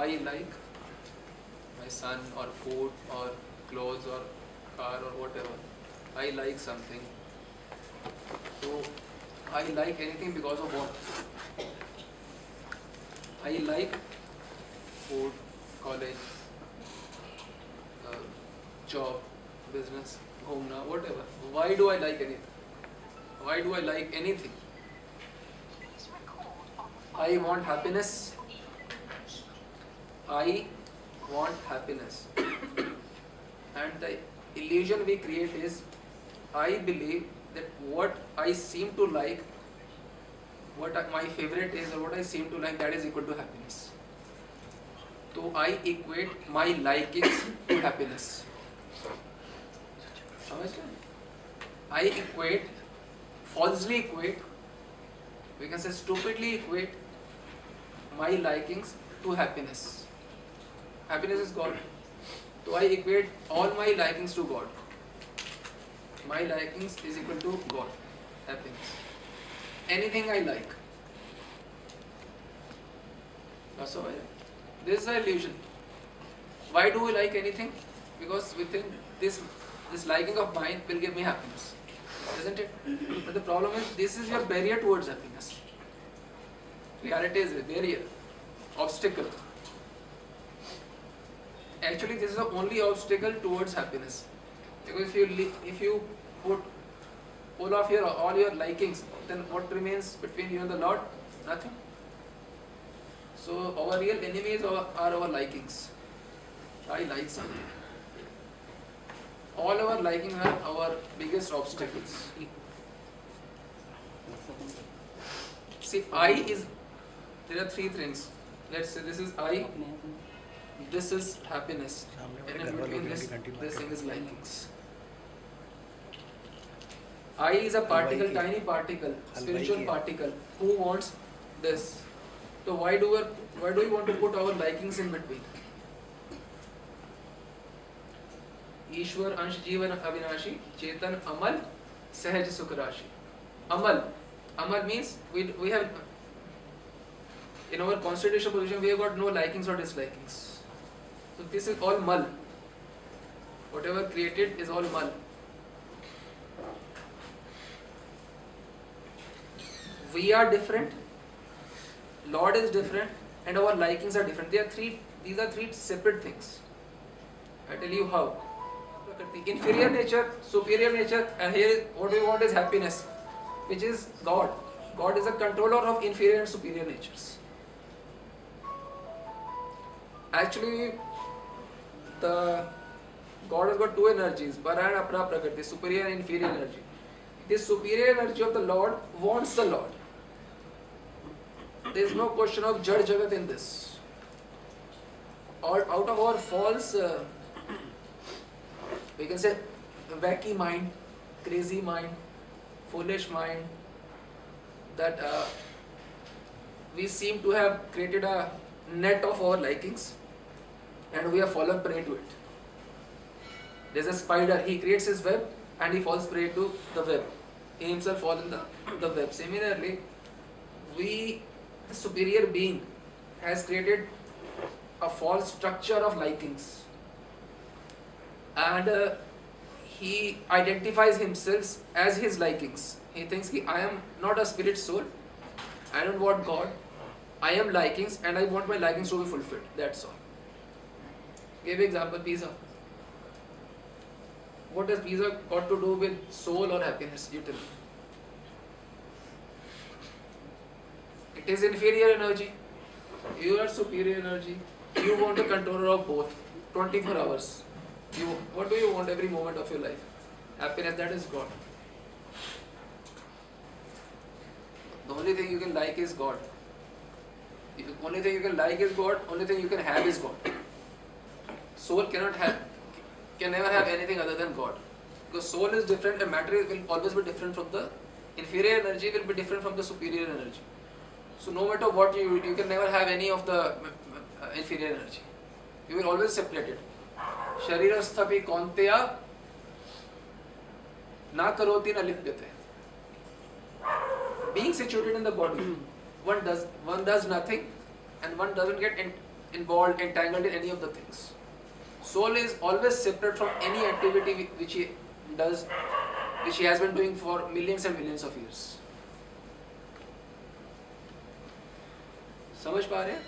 I like my son or food or clothes or car or whatever. I like something. So I like anything because of what? I like food, college, uh, job, business, घूमना, whatever. Why do I like anything? Why do I like anything? I want happiness. I want happiness. And the illusion we create is, I believe that what I seem to like, my favorite is, or what I seem to like, that is equal to happiness. So I equate my likings to happiness. Understand? I falsely equate, we can say stupidly equate my likings to happiness. Happiness is God. So I equate all my likings to God. My likings is equal to God. Happiness. Anything I like. That's all. This is an illusion. Why do we like anything? Because we think this liking of mine will give me happiness. Isn't it? But the problem is, this is your barrier towards happiness. Reality is a barrier, obstacle. Actually, this is the only obstacle towards happiness. Because if you put all your likings, then what remains between you and the Lord? Nothing. So our real enemies are our likings. I like something. All our liking are our biggest obstacles. See, there are three things. Let's say this is I, this is happiness, and in between this thing is likings. I is a particle, tiny particle, spiritual particle. Who wants this? So why do we want to put our likings in between? ईश्वर अंश जीवन अविनाशी चेतन अमल सहज सुख राशि. Amal means we have, in our constitutional position, we have got no likings or dislikings. So this is all mal. Whatever created is all mal. We are different, Lord is different, and our likings are different. These are three separate things. I tell you how. Inferior nature, superior nature, and here what we want is happiness, which is God. God is a controller of inferior and superior natures. Actually, God has got two energies, para and apara prakriti, superior and inferior energy. This superior energy of the Lord wants the Lord. There is no question of Jad Jagat in this. Or out of our false, we can say, wacky mind, crazy mind, foolish mind, that we seem to have created a net of our likings, and we have fallen prey to it. There's a spider, he creates his web and he falls prey to the web. He himself falls in the web. Similarly, the superior being, has created a false structure of likings, and he identifies himself as his likings. He thinks, I am not a spirit soul, I don't want God, I am likings and I want my likings to be fulfilled. That's all. Give example, pizza. What does pizza got to do with soul or happiness? You tell me. It is inferior energy. You are superior energy. You want the controller of both. 24 hours. What do you want every moment of your life? Happiness, that is God. The only thing you can like is God. The only thing you can like is God. Only thing you can have is God. Soul can never have anything other than God. Because soul is different and matter will always be different from the inferior energy, will be different from the superior energy. So no matter what, you can never have any of the inferior energy. You will always separate it. Sharirasthapi kaunteya na karoti na lipyate. Being situated in the body, one does nothing and one doesn't get involved, entangled in any of the things. Soul is always separate from any activity which he does, which he has been doing for millions and millions of years. समझ पा रहे हैं?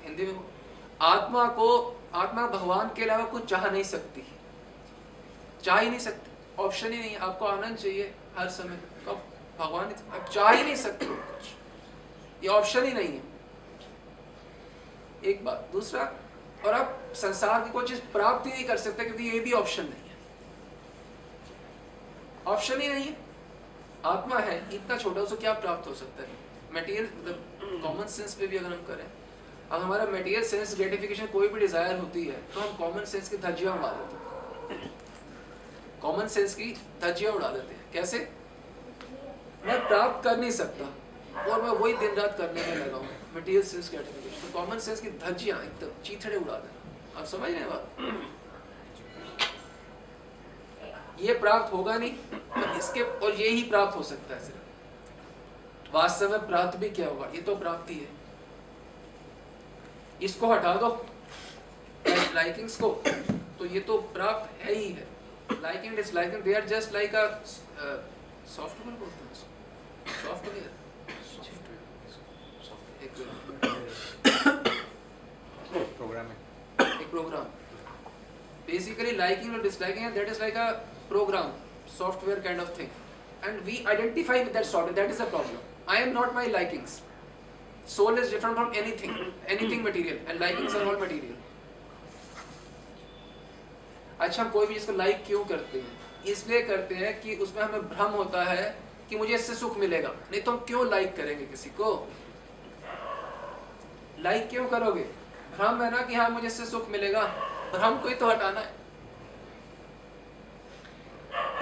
हिंदी में आत्मा भगवान के अलावा कुछ चाह नहीं सकती, चाह ही नहीं सकती, ऑप्शन ही नहीं है। आपको आनंद चाहिए हर समय, तो भगवान आप चाह ही नहीं सकते कुछ, ये ऑप्शन ही नहीं है। एक बात। दूसरा, और आप संसार की कोई चीज प्राप्त ही नहीं कर सकते क्योंकि ये भी ऑप्शन नहीं है, ऑप्शन ही नहीं है। आत्मा है इतना छोटा, उसको क्या प्राप्त हो सकता है? मटेरियल, मतलब कॉमन सेंस पे भी अगर हम करें, अब हमारा मटेरियल सेंस ग्रेटिफिकेशन कोई भी डिजायर होती है तो हम कॉमन सेंस की धज्जियां उड़ा देते हैं, कॉमन सेंस की धज्जियां उड़ा देते हैं। कैसे? मैं प्राप्त कर नहीं सकता और मैं वही दिन रात करने में लगा हूँ, मटेरियल सेंस ग्रेटिफिकेशन। तो कॉमन सेंस की धज्जियां एकदम चीथड़े उड़ा देना। आप समझ रहे हैं बात? ये प्राप्त होगा नहीं, तो इसके और ये ही प्राप्त हो सकता है सिर्फ। वास्तव में प्राप्त भी क्या होगा? ये तो प्राप्ति है। इसको हटा दो, लाइकिंग्स को, तो ये तो प्राप्त है ही है। Liking, disliking, they are just like a software बोलते हैं उसको, सॉफ्टवेयर, एक प्रोग्राम। बेसिकली लाइकिंग और disliking, that is like a program, software kind of thing, and we identify with that software. That is the problem. I am not my likings. Soul is different from anything material, and likings are all material. अच्छा, हम कोई भी चीज को like क्यों करते हैं? इसलिए करते हैं कि उसमें हमें भ्रम होता है कि मुझे इससे सुख मिलेगा, नहीं तो हम क्यों लाइक करेंगे किसी को? लाइक क्यों करोगे? भ्रम है ना कि हाँ मुझे इससे सुख मिलेगा, भ्रम को ही तो हटाना है।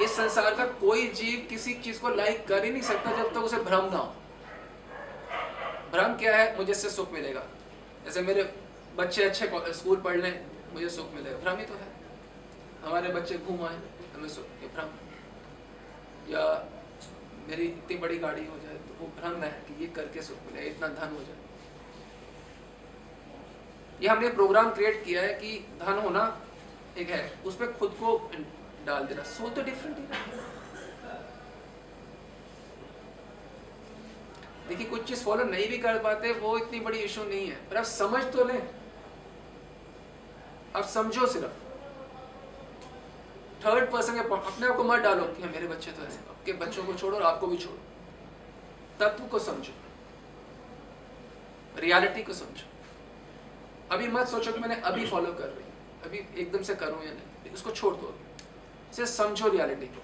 इस संसार का कोई जीव किसी चीज को लाइक कर ही नहीं सकता जब तक उसे भ्रम ना हो। भ्रम क्या है? मुझे इससे सुख मिलेगा। जैसे मेरे बच्चे अच्छे स्कूल पढ़ लें, मुझे सुख मिलेगा, भ्रम ही तो है। हमारे बच्चे घूम आए, हमें सुख, ये भ्रम। या मेरी इतनी बड़ी गाड़ी हो जाए तो वो भ्रम है कि ये करके सुख मिलेगा, इतना धन हो जाए। ये हमने प्रोग्राम क्रिएट किया है कि धन होना एक है, उसमें खुद को डाल देना। सोल तो डिफरेंट है। देखिए, कुछ चीज फॉलो नहीं भी कर पाते वो इतनी बड़ी इशू नहीं है, पर आप समझ तो लें, आप समझो। सिर्फ थर्ड पर्सन के अपने आप को मत डालो कि मेरे बच्चे तो ऐसे, आपके बच्चों को छोड़ो और आपको भी छोड़ो। तत्व को समझो, रियलिटी को समझो। अभी मत सोचो कि मैंने अभी फॉलो कर रही हूं, अभी एकदम से करूं या नहीं, उसको छोड़ दो, सिर्फ समझो रियलिटी को।